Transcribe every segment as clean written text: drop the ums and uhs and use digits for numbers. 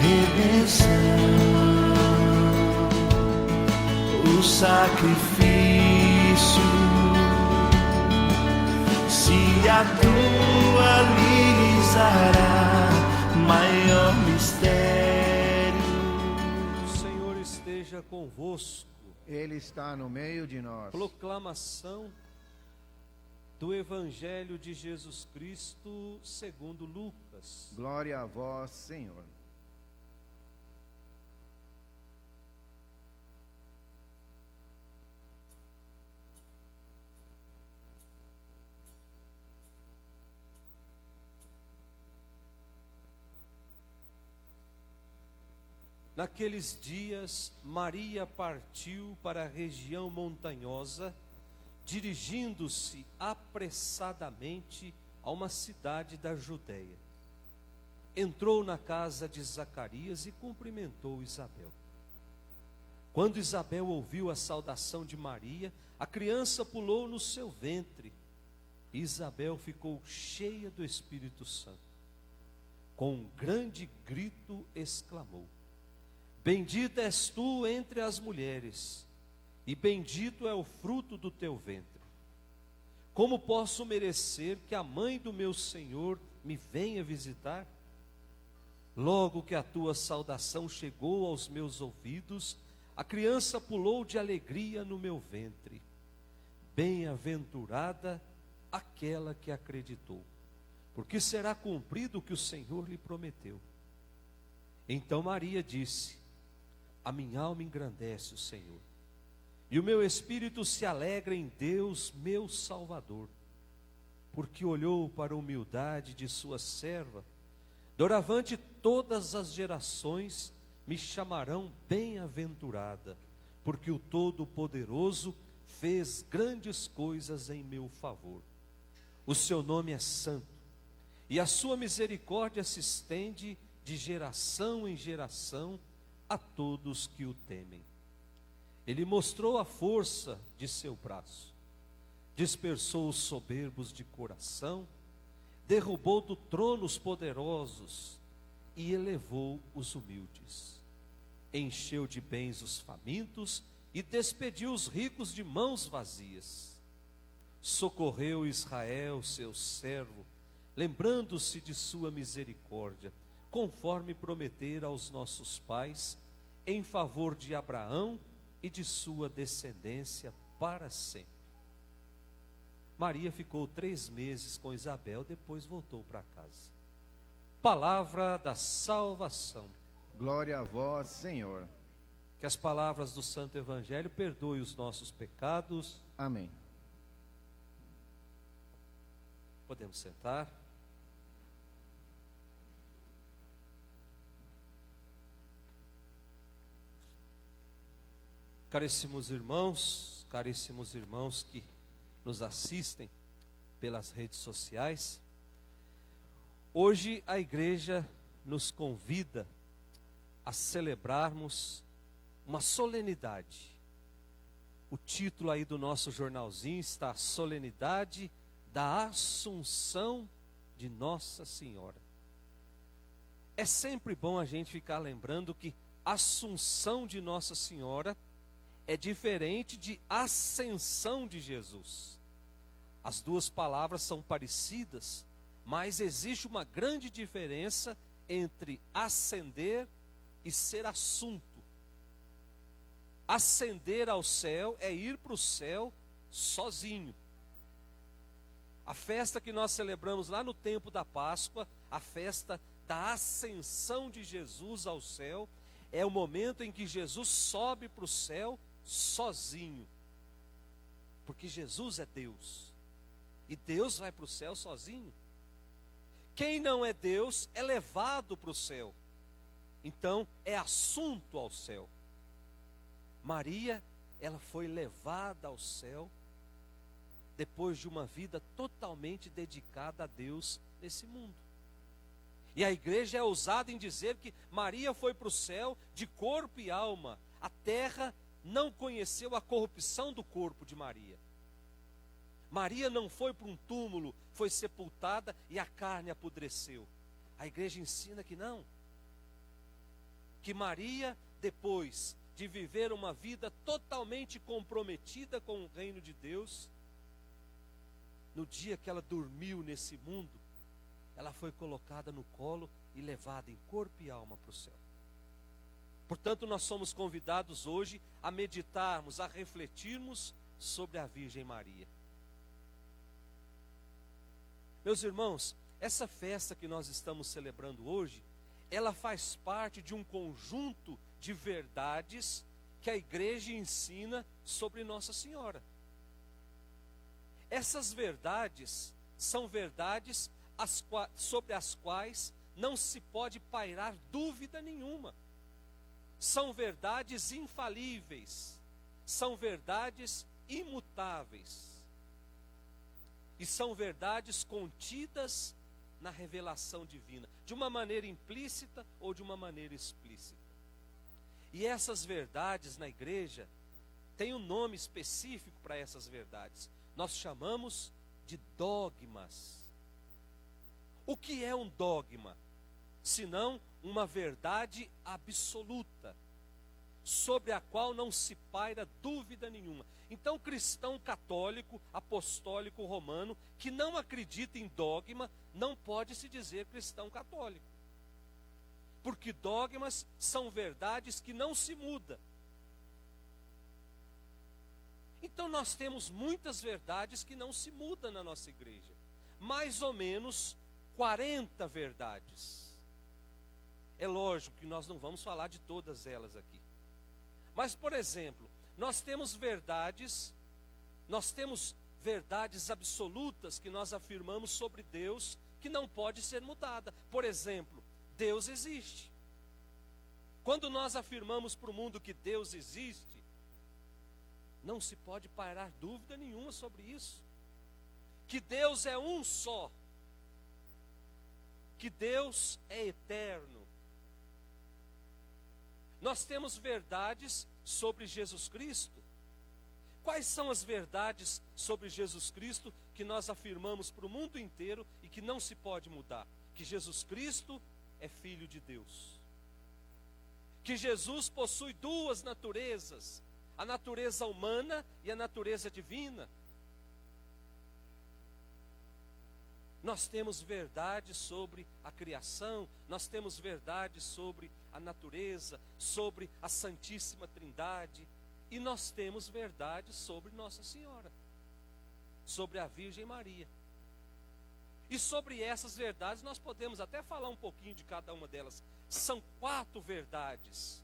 redenção, o sacrifício, se atualizará, maior mistério. O Senhor esteja convosco. Ele está no meio de nós. Proclamação do Evangelho de Jesus Cristo segundo Lucas. Glória a vós, Senhor. Naqueles dias, Maria partiu para a região montanhosa, dirigindo-se apressadamente a uma cidade da Judéia. Entrou na casa de Zacarias e cumprimentou Isabel. Quando Isabel ouviu a saudação de Maria, a criança pulou no seu ventre. Isabel ficou cheia do Espírito Santo. Com um grande grito exclamou: Bendita és tu entre as mulheres, e bendito é o fruto do teu ventre. Como posso merecer que a mãe do meu Senhor me venha visitar? Logo que a tua saudação chegou aos meus ouvidos, a criança pulou de alegria no meu ventre. Bem-aventurada aquela que acreditou, porque será cumprido o que o Senhor lhe prometeu. Então Maria disse: A minha alma engrandece o Senhor, e o meu espírito se alegra em Deus, meu Salvador, porque olhou para a humildade de sua serva. Doravante todas as gerações me chamarão bem-aventurada, porque o Todo-Poderoso fez grandes coisas em meu favor. O seu nome é santo, e a sua misericórdia se estende de geração em geração a todos que o temem. Ele mostrou a força de seu braço, dispersou os soberbos de coração, derrubou do trono os poderosos e elevou os humildes. Encheu de bens os famintos e despediu os ricos de mãos vazias. Socorreu Israel, seu servo, lembrando-se de sua misericórdia, conforme prometera aos nossos pais, em favor de Abraão e de sua descendência para sempre. Maria ficou 3 meses com Isabel, depois voltou para casa. Palavra da salvação. Glória a vós, Senhor. Que as palavras do Santo Evangelho perdoem os nossos pecados. Amém. Podemos sentar. Caríssimos irmãos que nos assistem pelas redes sociais, hoje a igreja nos convida a celebrarmos uma solenidade. O título aí do nosso jornalzinho está: Solenidade da Assunção de Nossa Senhora. É sempre bom a gente ficar lembrando que Assunção de Nossa Senhora é diferente de ascensão de Jesus. As duas palavras são parecidas, mas existe uma grande diferença entre ascender e ser assunto. Ascender ao céu é ir para o céu sozinho. A festa que nós celebramos lá no tempo da Páscoa, a festa da ascensão de Jesus ao céu, é o momento em que Jesus sobe para o céu sozinho, porque Jesus é Deus, e Deus vai para o céu sozinho. Quem não é Deus é levado para o céu, então é assunto ao céu. Maria, ela foi levada ao céu, depois de uma vida totalmente dedicada a Deus nesse mundo. E a igreja é ousada em dizer que Maria foi para o céu de corpo e alma. A terra não conheceu a corrupção do corpo de Maria. Maria não foi para um túmulo, foi sepultada e a carne apodreceu. A igreja ensina que não. que Maria, depois de viver uma vida totalmente comprometida com o reino de Deus, no dia que ela dormiu nesse mundo, ela foi colocada no colo e levada em corpo e alma para o céu. Portanto, nós somos convidados hoje a meditarmos, a refletirmos sobre a Virgem Maria. Meus irmãos, essa festa que nós estamos celebrando hoje, ela faz parte de um conjunto de verdades que a igreja ensina sobre Nossa Senhora. Essas verdades são verdades sobre as quais não se pode pairar dúvida nenhuma. São verdades infalíveis, são verdades imutáveis. E são verdades contidas na revelação divina, de uma maneira implícita ou de uma maneira explícita. E essas verdades na igreja têm um nome específico para essas verdades. Nós chamamos de dogmas. O que é um dogma? Senão uma verdade absoluta, sobre a qual não se paira dúvida nenhuma. Então, o cristão católico, apostólico romano, que não acredita em dogma, não pode se dizer cristão católico. Porque dogmas são verdades que não se mudam. Então, nós temos muitas verdades que não se mudam na nossa igreja. Mais ou menos 40 verdades. É lógico que nós não vamos falar de todas elas aqui. Mas, por exemplo, nós temos verdades absolutas que nós afirmamos sobre Deus que não pode ser mudada. Por exemplo, Deus existe. Quando nós afirmamos para o mundo que Deus existe, não se pode pairar dúvida nenhuma sobre isso. Que Deus é um só. Que Deus é eterno. Nós temos verdades sobre Jesus Cristo. Quais são as verdades sobre Jesus Cristo que nós afirmamos para o mundo inteiro e que não se pode mudar? Que Jesus Cristo é Filho de Deus. Que Jesus possui duas naturezas, a natureza humana e a natureza divina. Nós temos verdades sobre a criação, nós temos verdades sobre a natureza, sobre a Santíssima Trindade, e nós temos verdades sobre Nossa Senhora, sobre a Virgem Maria. E sobre essas verdades nós podemos até falar um pouquinho de cada uma delas. São 4 verdades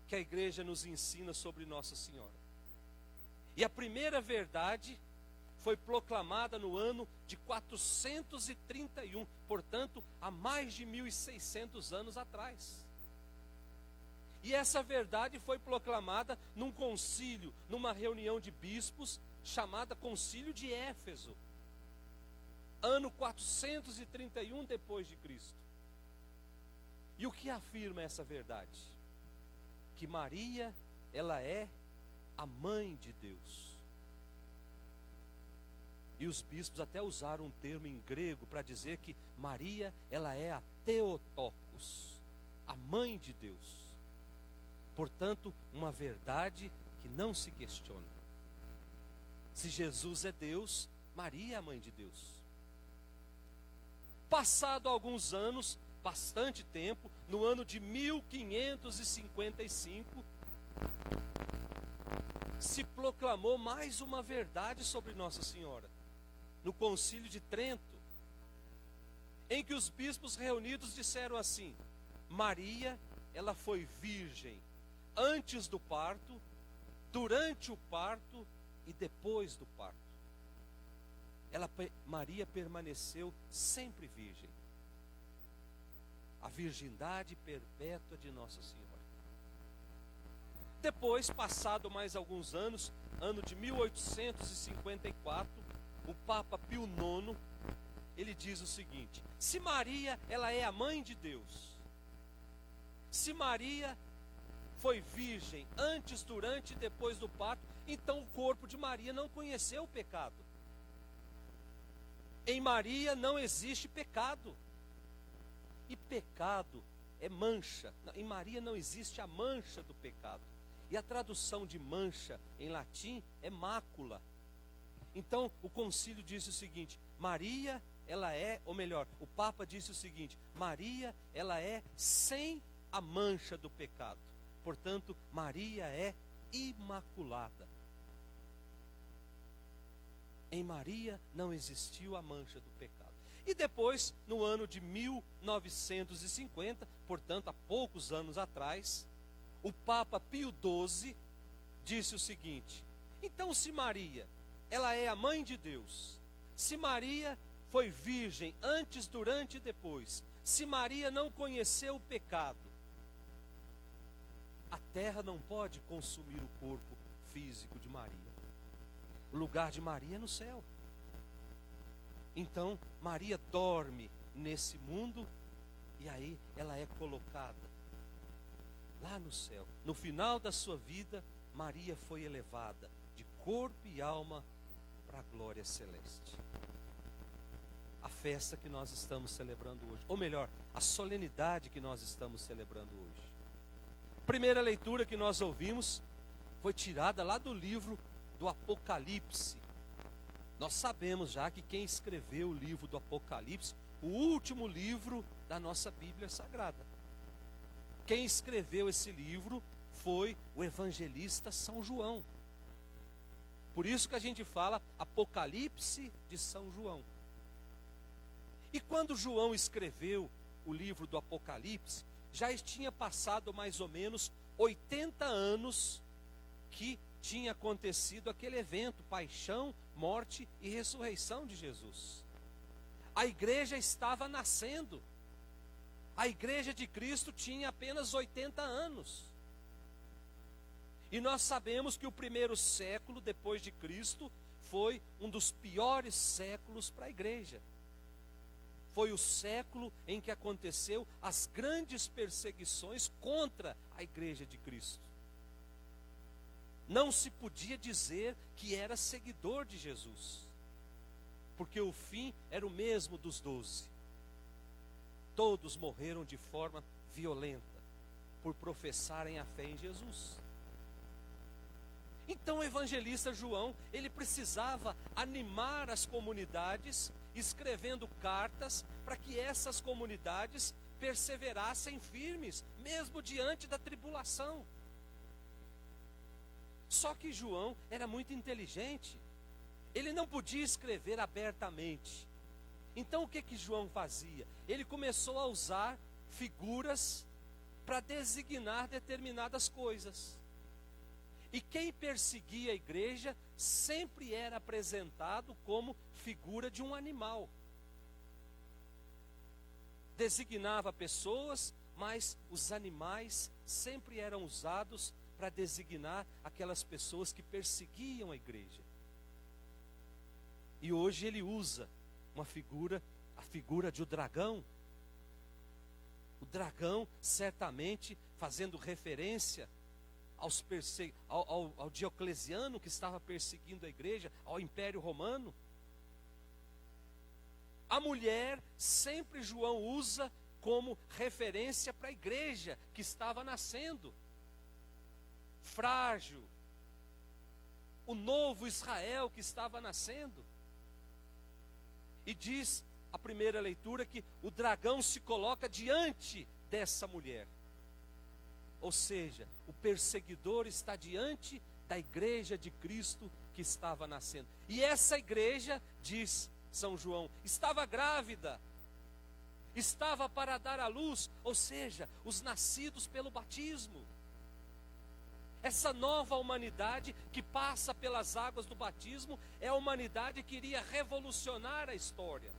que a igreja nos ensina sobre Nossa Senhora. E a primeira verdade foi proclamada no ano de 431, portanto, há mais de 1.600 anos atrás. E essa verdade foi proclamada num concílio, numa reunião de bispos, chamada Concílio de Éfeso, ano 431 depois de Cristo. E o que afirma essa verdade? Que Maria, ela é a mãe de Deus. E os bispos até usaram um termo em grego para dizer que Maria, ela é a Theotokos, a mãe de Deus. Portanto, uma verdade que não se questiona. Se Jesus é Deus, Maria é a mãe de Deus. Passado alguns anos, bastante tempo, no ano de 1555, se proclamou mais uma verdade sobre Nossa Senhora, no Concílio de Trento, em que os bispos reunidos disseram assim: Maria, ela foi virgem antes do parto, durante o parto e depois do parto. Maria permaneceu sempre virgem. A virgindade perpétua de Nossa Senhora. Depois, passado mais alguns anos, ano de 1854, o Papa Pio IX, ele diz o seguinte: se Maria, ela é a mãe de Deus, se Maria foi virgem antes, durante e depois do parto, então o corpo de Maria não conheceu o pecado. Em Maria não existe pecado. E pecado é mancha. Em Maria não existe a mancha do pecado. E a tradução de mancha em latim é mácula. Então o concílio disse o seguinte: Maria, ela é, ou melhor, o Papa disse o seguinte: Maria, ela é sem a mancha do pecado. Portanto, Maria é imaculada. Em Maria não existiu a mancha do pecado. E depois, no ano de 1950, portanto, há poucos anos atrás, o Papa Pio XII disse o seguinte: então, se Maria, ela é a mãe de Deus, se Maria foi virgem antes, durante e depois, se Maria não conheceu o pecado, a terra não pode consumir o corpo físico de Maria. O lugar de Maria é no céu. Então, Maria dorme nesse mundo e aí ela é colocada lá no céu. No final da sua vida, Maria foi elevada de corpo e alma para a glória celeste. A festa que nós estamos celebrando hoje, ou melhor, a solenidade que nós estamos celebrando hoje. Primeira leitura que nós ouvimos foi tirada lá do livro do Apocalipse. Nós sabemos já que quem escreveu o livro do Apocalipse, o último livro da nossa Bíblia Sagrada, quem escreveu esse livro foi o evangelista São João. Por isso que a gente fala Apocalipse de São João. E quando João escreveu o livro do Apocalipse, já tinha passado mais ou menos 80 anos que tinha acontecido aquele evento, paixão, morte e ressurreição de Jesus. A igreja estava nascendo. A igreja de Cristo tinha apenas 80 anos. E nós sabemos que o primeiro século depois de Cristo foi um dos piores séculos para a igreja. Foi o século em que aconteceu as grandes perseguições contra a igreja de Cristo. Não se podia dizer que era seguidor de Jesus, porque o fim era o mesmo dos 12. Todos morreram de forma violenta por professarem a fé em Jesus. Então o evangelista João, ele precisava animar as comunidades, escrevendo cartas para que essas comunidades perseverassem firmes, mesmo diante da tribulação. Só que João era muito inteligente. Ele não podia escrever abertamente. Então o que João fazia? Ele começou a usar figuras para designar determinadas coisas. E quem perseguia a igreja sempre era apresentado como figura de um animal. Designava pessoas, mas os animais sempre eram usados para designar aquelas pessoas que perseguiam a igreja. E hoje ele usa uma figura, a figura de um dragão. O dragão, certamente, fazendo referência ao Diocleciano, que estava perseguindo a igreja, ao Império Romano. A mulher, sempre João usa como referência para a igreja que estava nascendo. Frágil, o novo Israel que estava nascendo. E diz a primeira leitura que o dragão se coloca diante dessa mulher. Ou seja, o perseguidor está diante da igreja de Cristo que estava nascendo. E essa igreja, diz São João, estava grávida, estava para dar à luz, ou seja, os nascidos pelo batismo. Essa nova humanidade que passa pelas águas do batismo é a humanidade que iria revolucionar a história.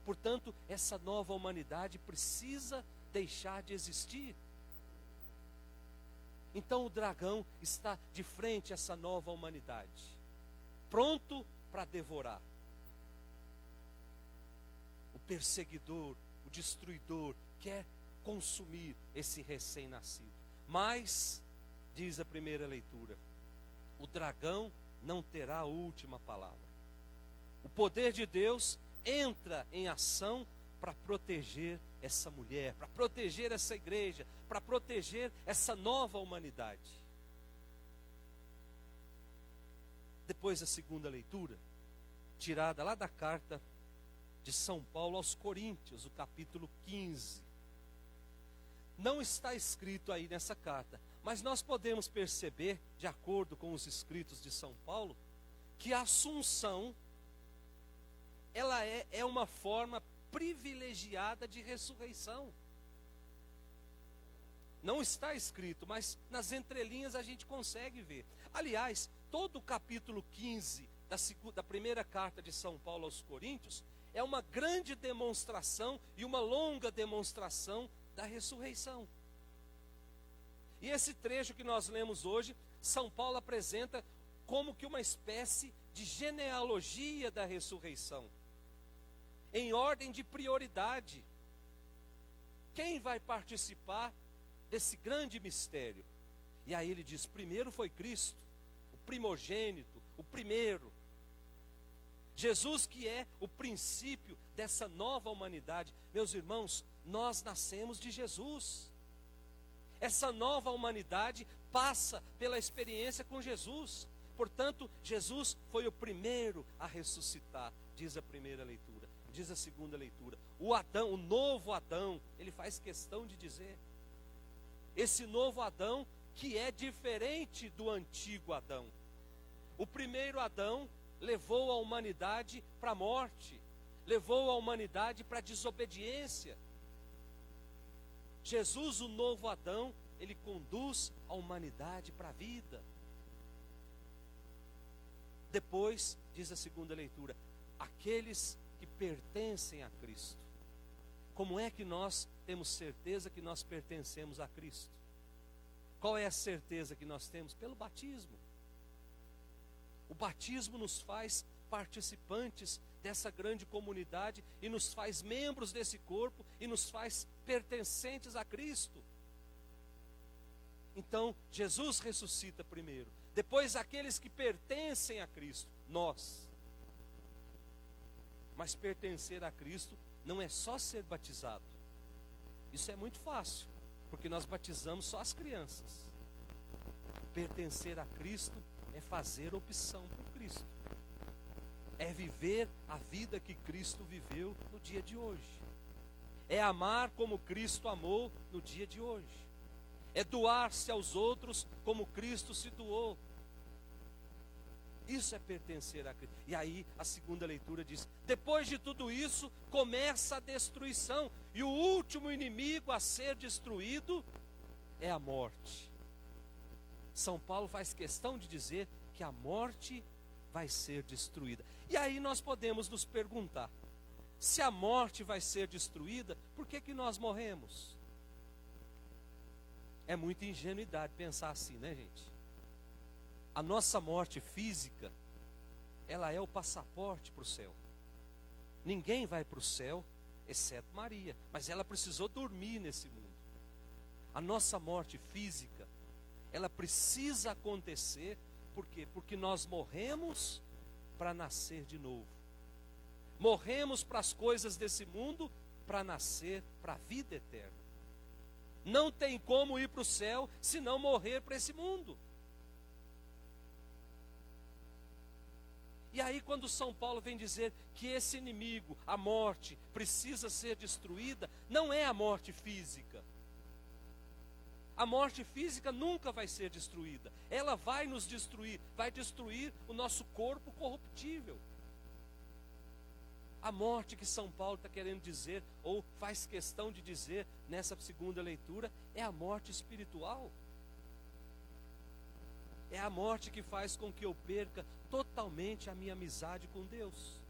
Portanto, essa nova humanidade precisa deixar de existir. Então o dragão está de frente a essa nova humanidade, pronto para devorar. O perseguidor, o destruidor, quer consumir esse recém-nascido. Mas, diz a primeira leitura, o dragão não terá a última palavra. O poder de Deus entra em ação para proteger essa mulher, para proteger essa igreja, para proteger essa nova humanidade. Depois a segunda leitura, tirada lá da carta de São Paulo aos Coríntios, o capítulo 15. Não está escrito aí nessa carta, mas nós podemos perceber, de acordo com os escritos de São Paulo, que a Assunção, ela é uma forma privilegiada de ressurreição. Não está escrito, mas nas entrelinhas a gente consegue ver. Aliás, todo o capítulo 15 da primeira carta de São Paulo aos Coríntios é uma grande demonstração e uma longa demonstração da ressurreição. E esse trecho que nós lemos hoje, São Paulo apresenta como que uma espécie de genealogia da ressurreição, em ordem de prioridade. Quem vai participar desse grande mistério? E aí ele diz: primeiro foi Cristo, o primogênito, o primeiro. Jesus, que é o princípio dessa nova humanidade. Meus irmãos, nós nascemos de Jesus. Essa nova humanidade passa pela experiência com Jesus. Portanto, Jesus foi o primeiro a ressuscitar, diz a primeira leitura. Diz a segunda leitura: o Adão, o novo Adão, ele faz questão de dizer. Esse novo Adão que é diferente do antigo Adão. O primeiro Adão levou a humanidade para a morte, levou a humanidade para a desobediência. Jesus, o novo Adão, ele conduz a humanidade para a vida. Depois, diz a segunda leitura, aqueles que pertencem a Cristo. Como é que nós temos certeza que nós pertencemos a Cristo? Qual é a certeza que nós temos? Pelo batismo. O batismo nos faz participantes dessa grande comunidade e nos faz membros desse corpo e nos faz pertencentes a Cristo. Então, Jesus ressuscita primeiro. Depois, aqueles que pertencem a Cristo, nós. Mas pertencer a Cristo não é só ser batizado. Isso é muito fácil, porque nós batizamos só as crianças. Pertencer a Cristo é fazer opção por Cristo. É viver a vida que Cristo viveu no dia de hoje. É amar como Cristo amou no dia de hoje. É doar-se aos outros como Cristo se doou. Isso é pertencer a Cristo. E aí a segunda leitura diz: depois de tudo isso começa a destruição. E o último inimigo a ser destruído é a morte. São Paulo faz questão de dizer que a morte vai ser destruída. E aí nós podemos nos perguntar: se a morte vai ser destruída, por que nós morremos? É muita ingenuidade pensar assim, né, gente? A nossa morte física, ela é o passaporte para o céu. Ninguém vai para o céu, exceto Maria, mas ela precisou dormir nesse mundo. A nossa morte física, ela precisa acontecer, por quê? Porque nós morremos para nascer de novo. Morremos para as coisas desse mundo para nascer para a vida eterna. Não tem como ir para o céu se não morrer para esse mundo. E aí quando São Paulo vem dizer que esse inimigo, a morte, precisa ser destruída, não é a morte física. A morte física nunca vai ser destruída. Ela vai nos destruir, vai destruir o nosso corpo corruptível. A morte que São Paulo está querendo dizer, ou faz questão de dizer nessa segunda leitura, é a morte espiritual. É a morte que faz com que eu perca totalmente a minha amizade com Deus.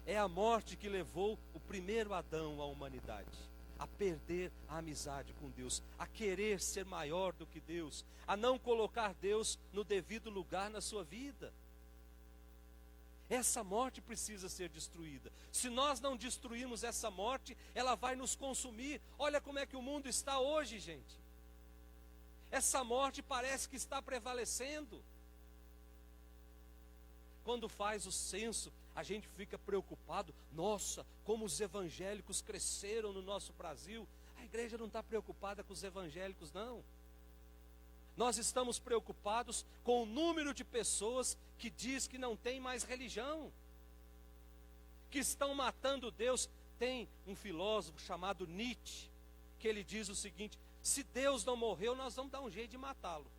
É a morte que levou o primeiro Adão à humanidade a perder a amizade com Deus, a querer ser maior do que Deus, a não colocar Deus no devido lugar na sua vida. Essa morte precisa ser destruída. Se nós não destruirmos essa morte, ela vai nos consumir. Olha como é que o mundo está hoje, gente. Essa morte parece que está prevalecendo. Quando faz o censo A gente fica preocupado, nossa, como os evangélicos cresceram no nosso Brasil. A igreja não está preocupada com os evangélicos, não. Nós estamos preocupados com o número de pessoas que diz que não tem mais religião, que estão matando Deus. Tem um filósofo chamado Nietzsche, que ele diz o seguinte: se Deus não morreu, nós vamos dar um jeito de matá-lo.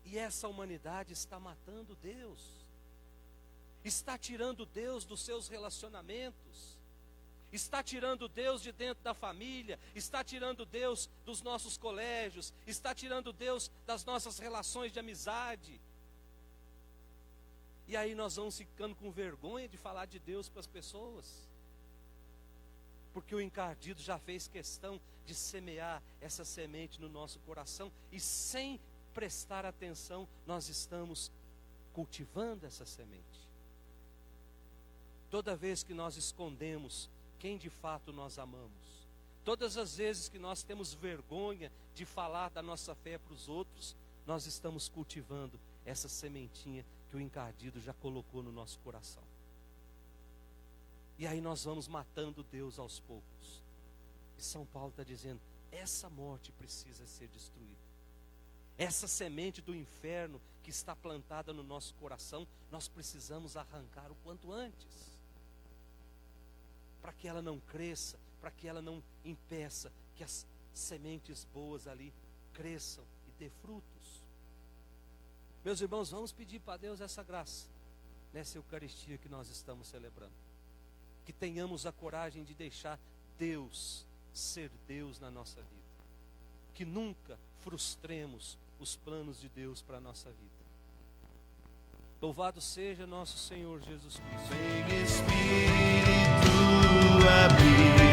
E essa humanidade está matando Deus, está tirando Deus dos seus relacionamentos, está tirando Deus de dentro da família, está tirando Deus dos nossos colégios, está tirando Deus das nossas relações de amizade. E aí nós vamos ficando com vergonha de falar de Deus para as pessoas, porque o encardido já fez questão de semear essa semente no nosso coração, e sem prestar atenção, nós estamos cultivando essa semente. Toda vez que nós escondemos quem de fato nós amamos, todas as vezes que nós temos vergonha de falar da nossa fé para os outros, nós estamos cultivando essa sementinha que o encardido já colocou no nosso coração. E aí nós vamos matando Deus aos poucos. E São Paulo está dizendo: essa morte precisa ser destruída. Essa semente do inferno que está plantada no nosso coração, nós precisamos arrancar o quanto antes, para que ela não cresça, para que ela não impeça que as sementes boas ali cresçam e dê frutos. Meus irmãos, vamos pedir para Deus essa graça, nessa Eucaristia que nós estamos celebrando. Que tenhamos a coragem de deixar Deus ser Deus na nossa vida. Que nunca frustremos os planos de Deus para a nossa vida. Louvado seja nosso Senhor Jesus Cristo. Vem Espírito, habita.